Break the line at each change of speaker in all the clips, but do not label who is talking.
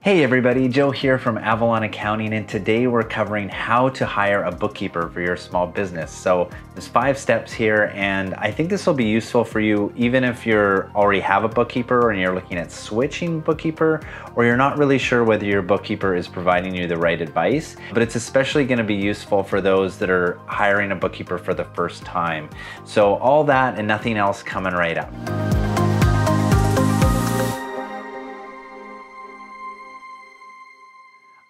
Hey everybody, Joe here from Avalon Accounting, and today we're covering how to hire a bookkeeper for your small business. So there's 5 steps here, and I think this will be useful for you even if you already have a bookkeeper and you're looking at switching bookkeeper, or you're not really sure whether your bookkeeper is providing you the right advice. But it's especially going to be useful for those that are hiring a bookkeeper for the first time. So all that and nothing else coming right up.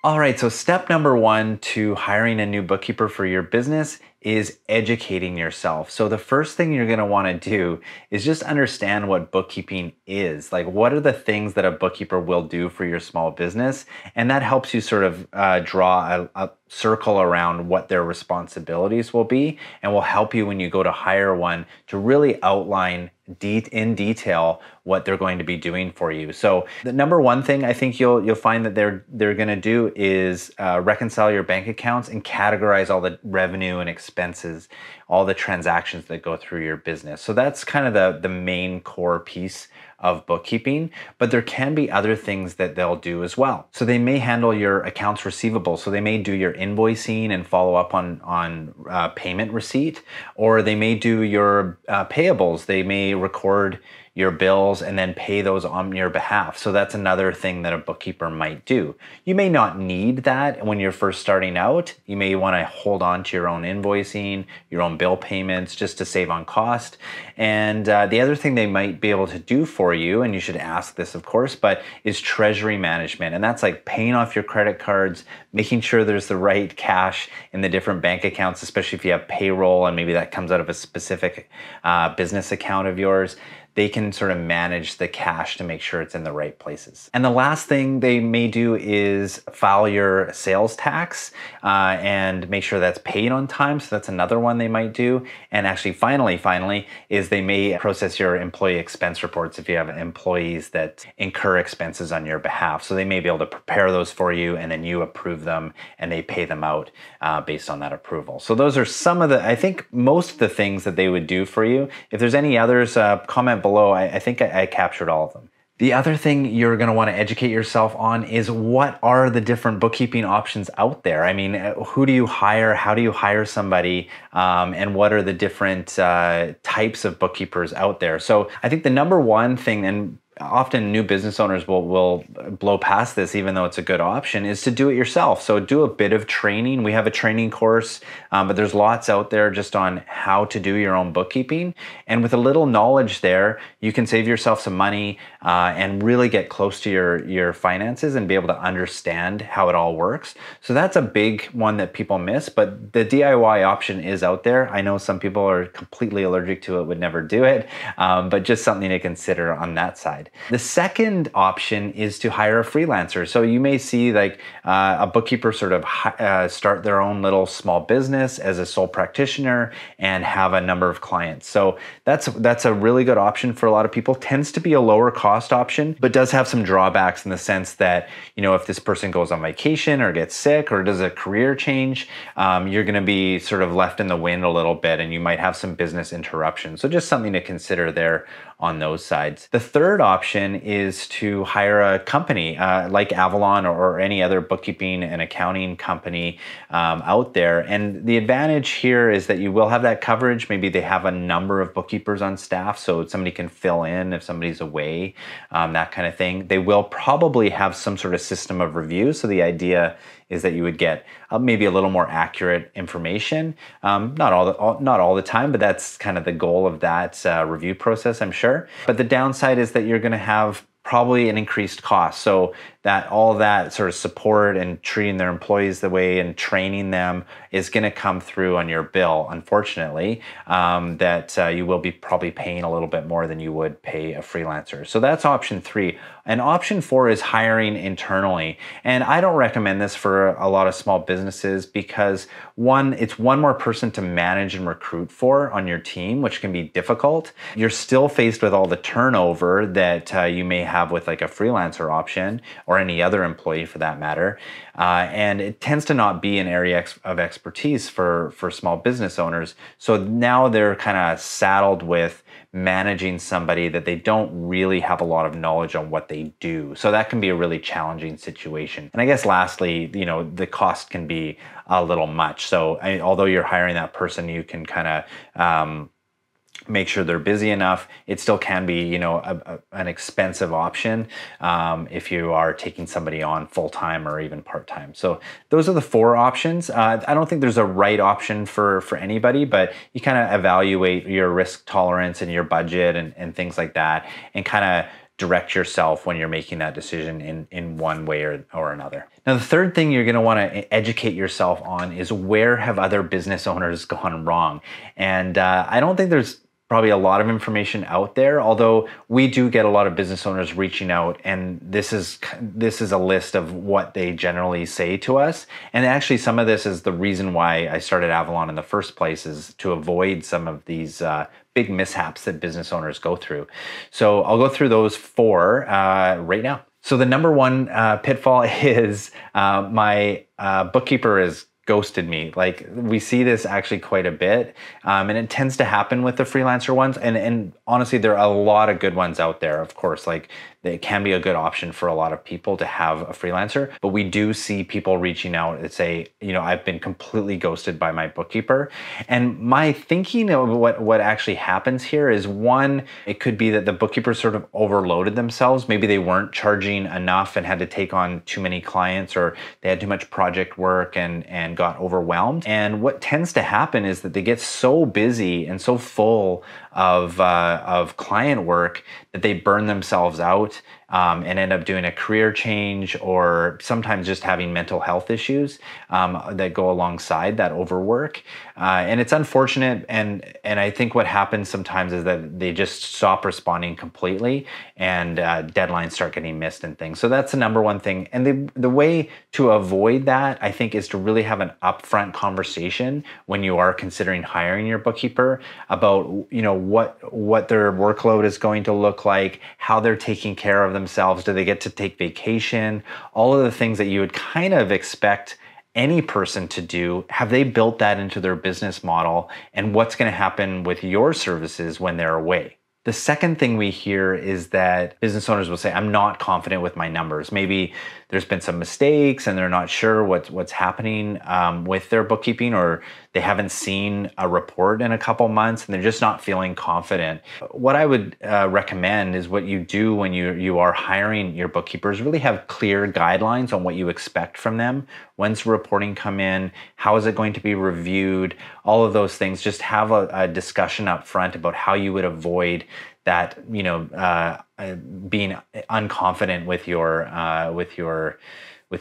All right, so step number 1 to hiring a new bookkeeper for your business is educating yourself. So the first thing you're gonna wanna do is just understand what bookkeeping is. Like, what are the things that a bookkeeper will do for your small business? And that helps you sort of draw a circle around what their responsibilities will be, and will help you when you go to hire one to really outline in detail what they're going to be doing for you. So the number 1 thing I think you'll find that they're going to do is reconcile your bank accounts and categorize all the revenue and expenses, all the transactions that go through your business. So that's kind of the main core piece of bookkeeping, but there can be other things that they'll do as well. So they may handle your accounts receivable. So they may do your invoicing and follow up on payment receipt, or they may do your payables. They may record your bills and then pay those on your behalf. So that's another thing that a bookkeeper might do. You may not need that when you're first starting out. You may want to hold on to your own invoicing, your own bill payments, just to save on cost. And the other thing they might be able to do for you, and you should ask this of course, but is treasury management. And that's like paying off your credit cards, making sure there's the right cash in the different bank accounts, especially if you have payroll and maybe that comes out of a specific business account of yours. They can sort of manage the cash to make sure it's in the right places. And the last thing they may do is file your sales tax and make sure that's paid on time. So that's another one they might do. And actually, finally, is they may process your employee expense reports if you have employees that incur expenses on your behalf. So they may be able to prepare those for you, and then you approve them and they pay them out based on that approval. So those are some of I think most of the things that they would do for you. If there's any others, comment below. I think I captured all of them. The other thing you're going to want to educate yourself on is what are the different bookkeeping options out there. I mean, who do you hire? How do you hire somebody? And what are the different types of bookkeepers out there? So I think the number 1 thing, and often new business owners will blow past this even though it's a good option, is to do it yourself. So do a bit of training. We have a training course, but there's lots out there just on how to do your own bookkeeping. And with a little knowledge there, you can save yourself some money and really get close to your finances and be able to understand how it all works. So that's a big one that people miss, but the DIY option is out there. I know some people are completely allergic to it, would never do it, but just something to consider on that side. The second option is to hire a freelancer. So you may see like a bookkeeper sort of start their own little small business as a sole practitioner and have a number of clients. So that's a really good option for a lot of people. Tends to be a lower cost option, but does have some drawbacks in the sense that, you know, if this person goes on vacation or gets sick or does a career change, you're going to be sort of left in the wind a little bit, and you might have some business interruption. So just something to consider there on those sides. The third option is to hire a company like Avalon or any other bookkeeping and accounting company out there. And the advantage here is that you will have that coverage. Maybe they have a number of bookkeepers on staff, so somebody can fill in if somebody's away, that kind of thing. They will probably have some sort of system of review. So the idea is that you would get maybe a little more accurate information. Not all the time, but that's kind of the goal of that review process, I'm sure. But the downside is that you're going to have probably an increased cost. So that all that sort of support and treating their employees the way and training them is going to come through on your bill, unfortunately, that you will be probably paying a little bit more than you would pay a freelancer. So that's option 3. And option 4 is hiring internally. And I don't recommend this for a lot of small businesses because it's one more person to manage and recruit for on your team, which can be difficult. You're still faced with all the turnover that you may have with like a freelancer option or any other employee for that matter. And it tends to not be an area of expertise for small business owners. So now they're kind of saddled with managing somebody that they don't really have a lot of knowledge on what they do. So that can be a really challenging situation. And I guess lastly, the cost can be a little much. So although you're hiring that person, you can kind of make sure they're busy enough. It still can be, an expensive option if you are taking somebody on full-time or even part-time. So those are the 4 options. I don't think there's a right option for anybody, but you kind of evaluate your risk tolerance and your budget and things like that, and kind of direct yourself when you're making that decision in one way or another. Now, the third thing you're going to want to educate yourself on is, where have other business owners gone wrong? And I don't think there's probably a lot of information out there, although we do get a lot of business owners reaching out, and this is a list of what they generally say to us. And actually, some of this is the reason why I started Avalon in the first place, is to avoid some of these big mishaps that business owners go through. So I'll go through those 4 right now. So the number 1 pitfall is my bookkeeper is ghosted me. Like, we see this actually quite a bit, and it tends to happen with the freelancer ones. And honestly, there are a lot of good ones out there. Of course, like, it can be a good option for a lot of people to have a freelancer, but we do see people reaching out and say, I've been completely ghosted by my bookkeeper. And my thinking of what actually happens here is, one, it could be that the bookkeeper sort of overloaded themselves. Maybe they weren't charging enough and had to take on too many clients, or they had too much project work and got overwhelmed. And what tends to happen is that they get so busy and so full of client work that they burn themselves out and end up doing a career change, or sometimes just having mental health issues that go alongside that overwork. And it's unfortunate. And I think what happens sometimes is that they just stop responding completely, and deadlines start getting missed and things. So that's the number 1 thing. And the way to avoid that, I think, is to really have an upfront conversation when you are considering hiring your bookkeeper about, what their workload is going to look like, how they're taking care of themselves, do they get to take vacation, all of the things that you would kind of expect any person to do. Have they built that into their business model, and what's going to happen with your services when they're away? The second thing we hear is that business owners will say, I'm not confident with my numbers. Maybe there's been some mistakes and they're not sure what's happening with their bookkeeping, or they haven't seen a report in a couple months and they're just not feeling confident. What I would recommend is, what you do when you are hiring your bookkeepers, really have clear guidelines on what you expect from them. When's the reporting come in? How is it going to be reviewed? All of those things. Just have a discussion up front about how you would avoid that, being unconfident with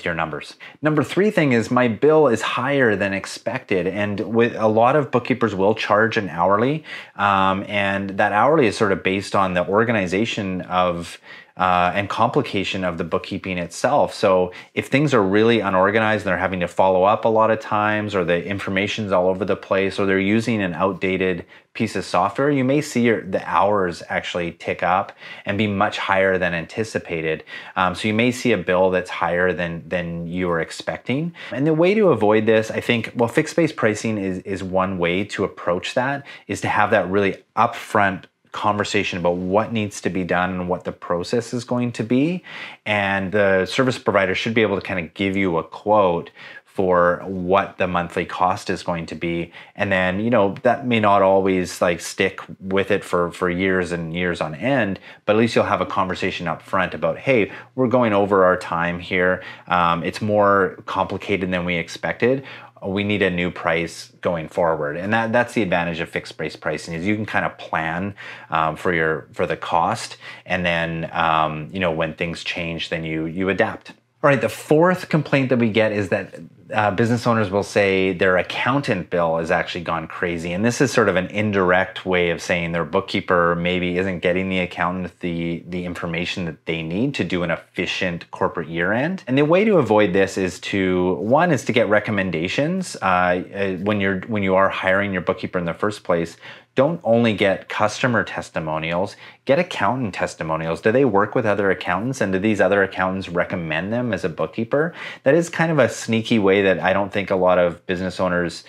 your numbers. Number 3 thing is, my bill is higher than expected, and with a lot of bookkeepers will charge an hourly, and that hourly is sort of based on the organization of and complication of the bookkeeping itself. So if things are really unorganized and they're having to follow up a lot of times, or the information's all over the place, or they're using an outdated piece of software, you may see the hours actually tick up and be much higher than anticipated. So you may see a bill that's higher than you were expecting. And the way to avoid this, I think, fixed-based pricing is one way to approach that, is to have that really upfront conversation about what needs to be done and what the process is going to be. And the service provider should be able to kind of give you a quote for what the monthly cost is going to be. And then, that may not always stick with it for years and years on end, but at least you'll have a conversation up front about, hey, we're going over our time here. It's more complicated than we expected. We need a new price going forward. And that's the advantage of fixed-price pricing, is you can kind of plan for the cost, and then when things change, then you adapt. All right, the 4th complaint that we get is that business owners will say their accountant bill has actually gone crazy. And this is sort of an indirect way of saying their bookkeeper maybe isn't getting the accountant the information that they need to do an efficient corporate year end. And the way to avoid this is to get recommendations. When you are hiring your bookkeeper in the first place, don't only get customer testimonials, get accountant testimonials. Do they work with other accountants, and do these other accountants recommend them as a bookkeeper? That is kind of a sneaky way that I don't think a lot of business owners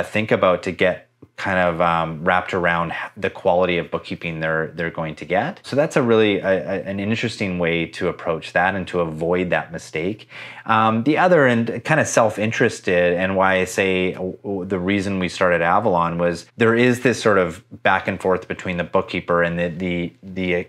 think about to get kind of wrapped around the quality of bookkeeping they're going to get. So that's a really an interesting way to approach that and to avoid that mistake. The other, and kind of self-interested, and why I say the reason we started Avalon was there is this sort of back and forth between the bookkeeper and the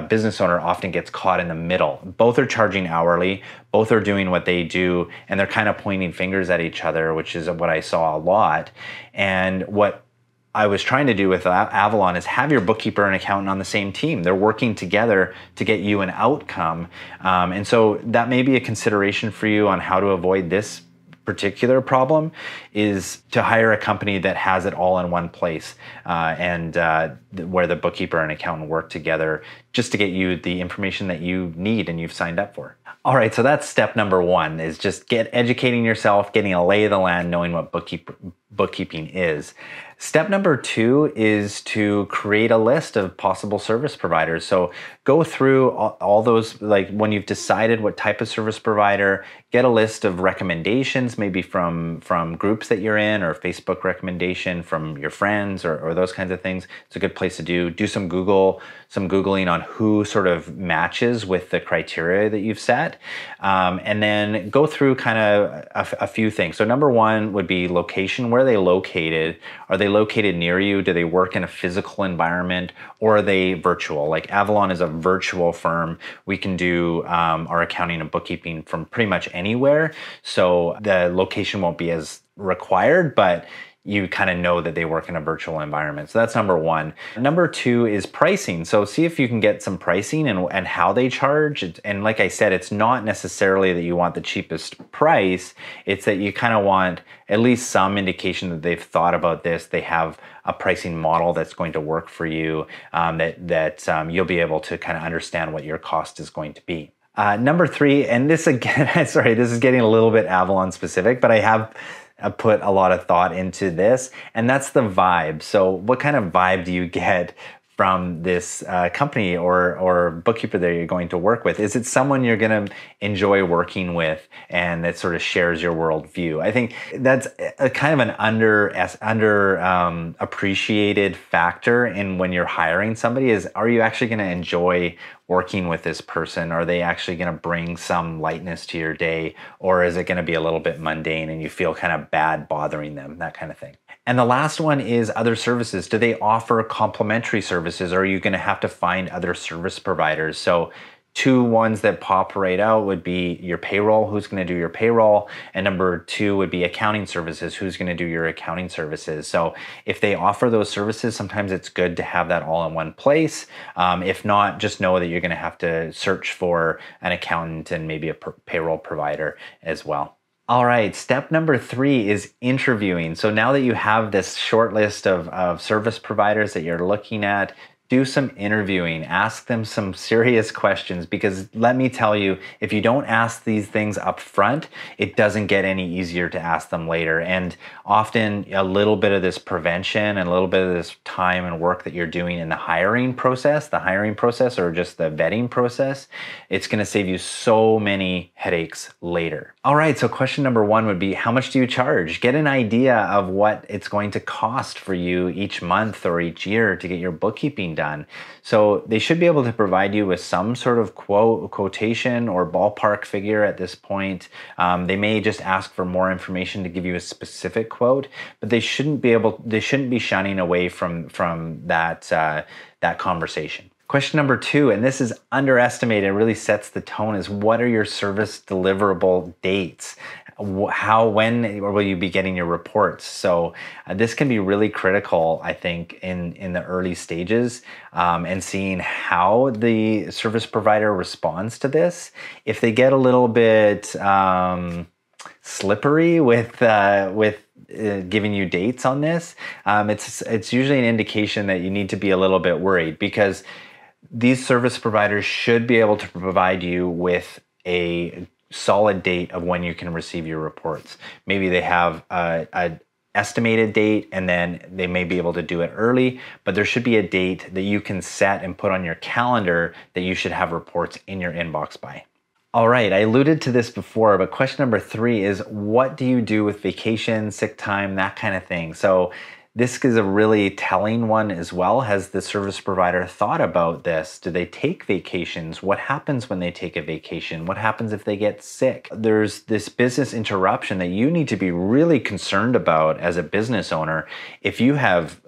business owner often gets caught in the middle. Both are charging hourly, both are doing what they do, and they're kind of pointing fingers at each other, which is what I saw a lot. And what I was trying to do with Avalon is have your bookkeeper and accountant on the same team. They're working together to get you an outcome. And so that may be a consideration for you on how to avoid this particular problem, is to hire a company that has it all in one place, and where the bookkeeper and accountant work together just to get you the information that you need and you've signed up for. All right, so that's step number one, is just educating yourself, getting a lay of the land, knowing what bookkeeping is. Step number two is to create a list of possible service providers. So go through all those, like when you've decided what type of service provider, get a list of recommendations, maybe from groups that you're in, or Facebook recommendation from your friends, or those kinds of things. It's a good place to do some Googling on who sort of matches with the criteria that you've set. And then go through kind of a few things. So number one would be location. Where are they located? Are they located near you? Do they work in a physical environment, or are they virtual? Like Avalon is a virtual firm. We can do our accounting and bookkeeping from pretty much anywhere. So the location won't be as required, but you kind of know that they work in a virtual environment. So that's number one. Number two is pricing. So see if you can get some pricing and how they charge. And like I said, it's not necessarily that you want the cheapest price. It's that you kind of want at least some indication that they've thought about this. They have a pricing model that's going to work for you, that you'll be able to kind of understand what your cost is going to be. Number three, and this again, sorry, this is getting a little bit Avalon specific, but I have put a lot of thought into this, and that's the vibe. So what kind of vibe do you get from this company or bookkeeper that you're going to work with? Is it someone you're going to enjoy working with and that sort of shares your worldview? I think that's a kind of an under appreciated factor in when you're hiring somebody, is are you actually going to enjoy working with this person? Are they actually going to bring some lightness to your day, or is it going to be a little bit mundane and you feel kind of bad bothering them, that kind of thing? And the last one is other services. Do they offer complementary services, or are you going to have to find other service providers? So two ones that pop right out would be your payroll, who's going to do your payroll, and number two would be accounting services, who's going to do your accounting services. So if they offer those services, sometimes it's good to have that all in one place. If not, just know that you're going to have to search for an accountant and maybe a payroll provider as well. All right, step number three is interviewing. So now that you have this short list of service providers that you're looking at, do some interviewing, ask them some serious questions, because let me tell you, if you don't ask these things up front, it doesn't get any easier to ask them later. And often a little bit of this prevention and a little bit of this time and work that you're doing in the hiring process or just the vetting process, it's gonna save you so many headaches later. All right, so question number one would be, how much do you charge? Get an idea of what it's going to cost for you each month or each year to get your bookkeeping done. So they should be able to provide you with some sort of quotation or ballpark figure at this point. They may just ask for more information to give you a specific quote, but they shouldn't be shunning away from that conversation. Question number two, and this is underestimated, it really sets the tone, is what are your service deliverable dates? When will you be getting your reports? So this can be really critical, I think, in the early stages, and seeing how the service provider responds to this. If they get a little bit slippery with giving you dates on this, it's usually an indication that you need to be a little bit worried, because these service providers should be able to provide you with a solid date of when you can receive your reports. Maybe they have an estimated date, and then they may be able to do it early, but there should be a date that you can set and put on your calendar that you should have reports in your inbox by. All right, I alluded to this before, but question number three is, what do you do with vacation, sick time, that kind of thing? So this is a really telling one as well. Has the service provider thought about this? Do they take vacations? What happens when they take a vacation? What happens if they get sick? There's this business interruption that you need to be really concerned about as a business owner. If you have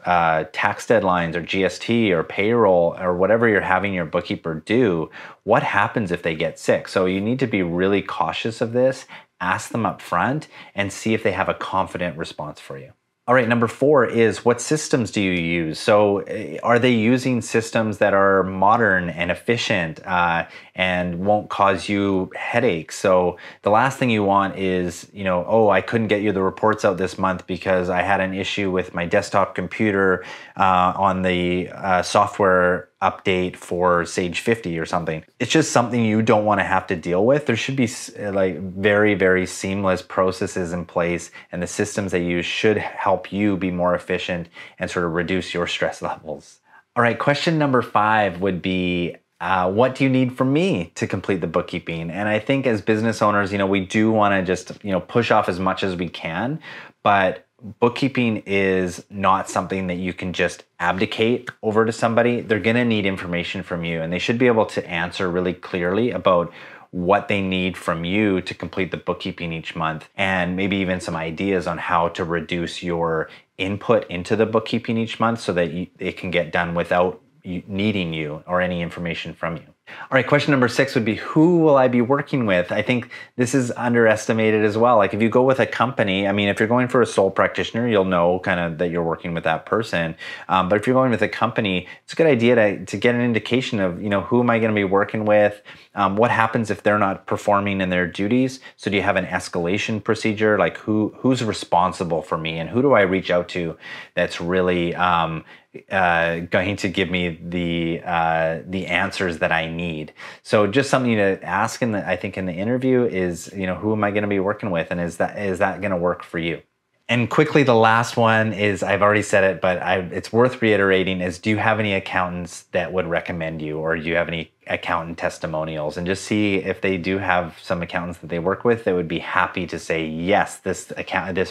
tax deadlines or GST or payroll or whatever you're having your bookkeeper do, what happens if they get sick? So you need to be really cautious of this, ask them up front, and see if they have a confident response for you. All right, number 4 is, what systems do you use? So are they using systems that are modern and efficient and won't cause you headaches? So the last thing you want is, oh, I couldn't get you the reports out this month because I had an issue with my desktop computer on the software update for Sage 50 or something. It's just something you don't want to have to deal with. There should be like very, very seamless processes in place, and the systems they use should help you be more efficient and sort of reduce your stress levels. All right, question number 5 would be, what do you need from me to complete the bookkeeping? And I think as business owners, we do want to just, push off as much as we can, but bookkeeping is not something that you can just abdicate over to somebody. They're going to need information from you, and they should be able to answer really clearly about what they need from you to complete the bookkeeping each month, and maybe even some ideas on how to reduce your input into the bookkeeping each month so that it can get done without needing you or any information from you. All right, question number 6 would be, who will I be working with? I think this is underestimated as well. Like if you go with a company, if you're going for a sole practitioner, you'll know kind of that you're working with that person. But if you're going with a company, it's a good idea to get an indication of, who am I going to be working with? What happens if they're not performing in their duties? So do you have an escalation procedure? Like who's responsible for me, and who do I reach out to that's really going to give me the answers that I need? So just something to ask I think in the interview is, who am I going to be working with, and is that going to work for you? And quickly, the last one is, I've already said it, but it's worth reiterating, is, do you have any accountants that would recommend you, or do you have any accountant testimonials? And just see if they do have some accountants that they work with that would be happy to say, yes, this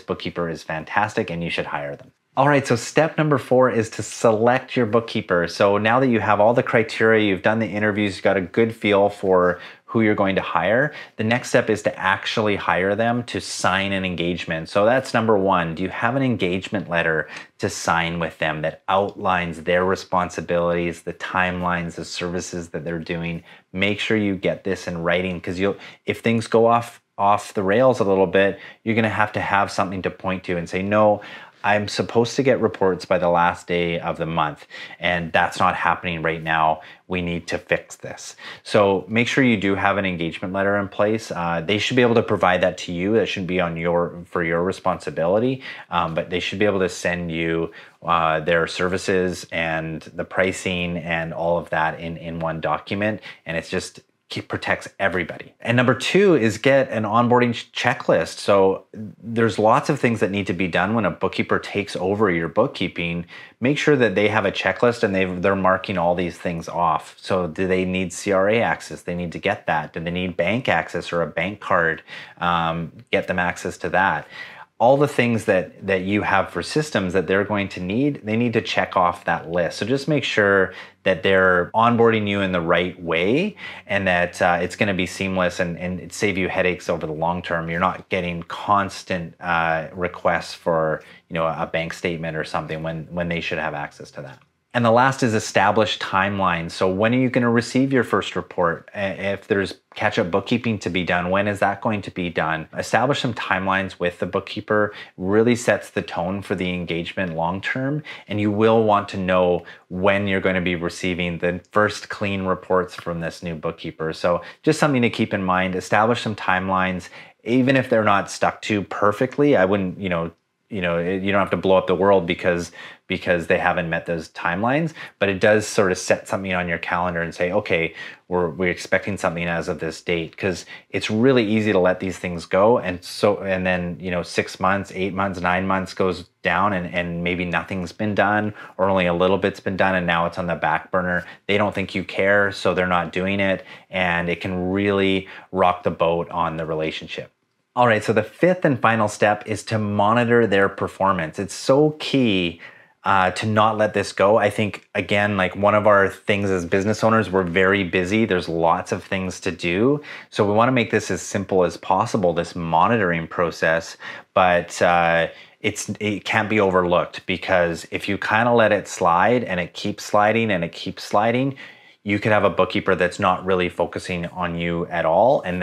bookkeeper is fantastic and you should hire them. All right, so step number 4 is to select your bookkeeper. So now that you have all the criteria, you've done the interviews, you've got a good feel for who you're going to hire, the next step is to actually hire them to sign an engagement. So that's number 1. Do you have an engagement letter to sign with them that outlines their responsibilities, the timelines, the services that they're doing? Make sure you get this in writing, because if things go off the rails a little bit, you're going to have something to point to and say, no, I'm supposed to get reports by the last day of the month, and that's not happening right now. We need to fix this. So make sure you do have an engagement letter in place. They should be able to provide that to you. That shouldn't be for your responsibility, but they should be able to send you their services and the pricing and all of that in one document, and it's just protects everybody. And number 2 is get an onboarding checklist. So there's lots of things that need to be done when a bookkeeper takes over your bookkeeping. Make sure that they have a checklist and they're marking all these things off. So do they need CRA access? They need to get that. Do they need bank access or a bank card? Get them access to that. All the things that you have for systems that they're going to need, they need to check off that list. So just make sure that they're onboarding you in the right way, and that it's going to be seamless and save you headaches over the long term. You're not getting constant requests for a bank statement or something when they should have access to that. And the last is establish timelines. So when are you going to receive your first report? If there's catch-up bookkeeping to be done, when is that going to be done? Establish some timelines with the bookkeeper. Really sets the tone for the engagement long-term, and you will want to know when you're going to be receiving the first clean reports from this new bookkeeper. So just something to keep in mind. Establish some timelines. Even if they're not stuck to perfectly, I wouldn't, you don't have to blow up the world because they haven't met those timelines, but it does sort of set something on your calendar and say, okay, we're expecting something as of this date, because it's really easy to let these things go. And then 6 months, 8 months, 9 months goes down, and maybe nothing's been done, or only a little bit's been done, and now it's on the back burner. They don't think you care, so they're not doing it, and it can really rock the boat on the relationship. All right, so the fifth and final step is to monitor their performance. It's so key to not let this go. I think, again, like one of our things as business owners, we're very busy. There's lots of things to do. So we want to make this as simple as possible, this monitoring process, but it can't be overlooked, because if you kind of let it slide and it keeps sliding and it keeps sliding, you could have a bookkeeper that's not really focusing on you at all, and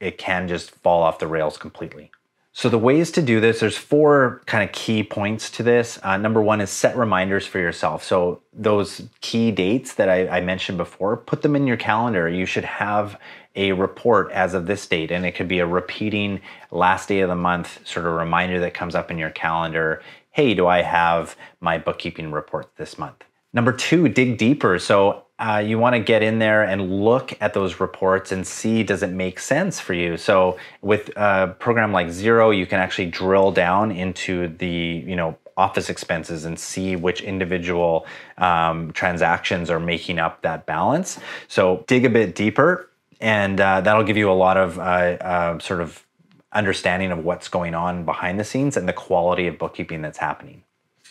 it can just fall off the rails completely. So the ways to do this, there's 4 kind of key points to this. Number 1 is set reminders for yourself. So those key dates that I mentioned before, put them in your calendar. You should have a report as of this date, and it could be a repeating last day of the month sort of reminder that comes up in your calendar. Hey, do I have my bookkeeping report this month? Number 2, dig deeper. So you want to get in there and look at those reports and see, does it make sense for you? So with a program like Xero, you can actually drill down into the office expenses and see which individual transactions are making up that balance. So dig a bit deeper, and that'll give you a lot of sort of understanding of what's going on behind the scenes and the quality of bookkeeping that's happening.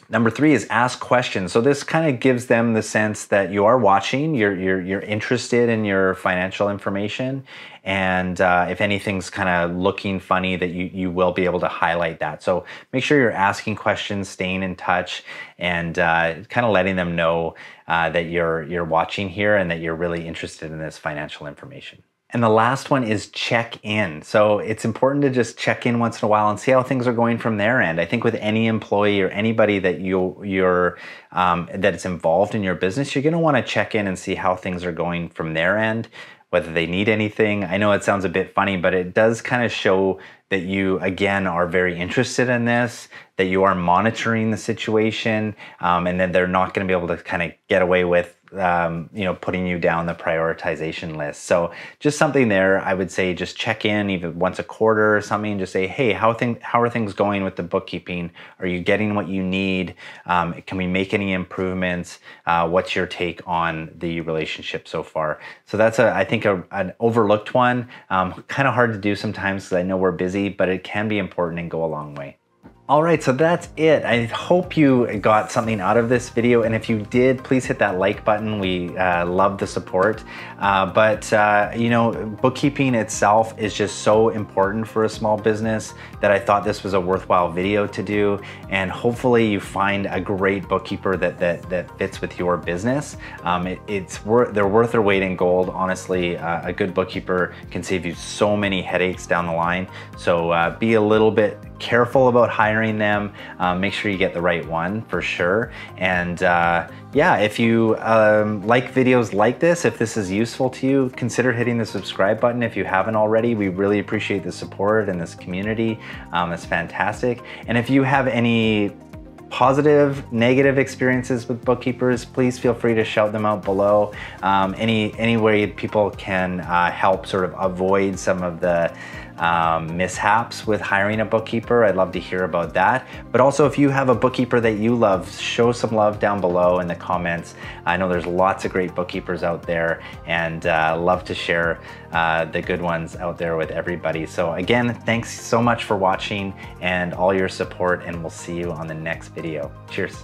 Number 3 is ask questions. So this kind of gives them the sense that you are watching, you're interested in your financial information, and if anything's kind of looking funny, that you will be able to highlight that. So make sure you're asking questions, staying in touch, and kind of letting them know that you're watching here and that you're really interested in this financial information. And the last one is check in. So it's important to just check in once in a while and see how things are going from their end. I think with any employee or anybody that that's involved in your business, you're going to want to check in and see how things are going from their end, whether they need anything. I know it sounds a bit funny, but it does kind of show that you, again, are very interested in this, that you are monitoring the situation, and that they're not going to be able to kind of get away with putting you down the prioritization list. So just something there, I would say just check in even once a quarter or something, just say, hey, how are things going with the bookkeeping? Are you getting what you need? Can we make any improvements? What's your take on the relationship so far? So that's I think an overlooked one, kind of hard to do sometimes because I know we're busy, but it can be important and go a long way. All right, so that's it. I hope you got something out of this video, and if you did, please hit that like button. We love the support. Bookkeeping itself is just so important for a small business that I thought this was a worthwhile video to do, and hopefully you find a great bookkeeper that fits with your business. They're worth their weight in gold. Honestly, a good bookkeeper can save you so many headaches down the line. So be a little bit careful about hiring them. Make sure you get the right one for sure. And yeah, if you like videos like this, if this is useful to you, consider hitting the subscribe button if you haven't already. We really appreciate the support in this community. It's fantastic. And if you have any positive, negative experiences with bookkeepers, please feel free to shout them out below. Any way people can help sort of avoid some of the mishaps with hiring a bookkeeper, I'd love to hear about that. But also, if you have a bookkeeper that you love, show some love down below in the comments. I know there's lots of great bookkeepers out there, and love to share the good ones out there with everybody. So again, thanks so much for watching and all your support, and we'll see you on the next video. Cheers.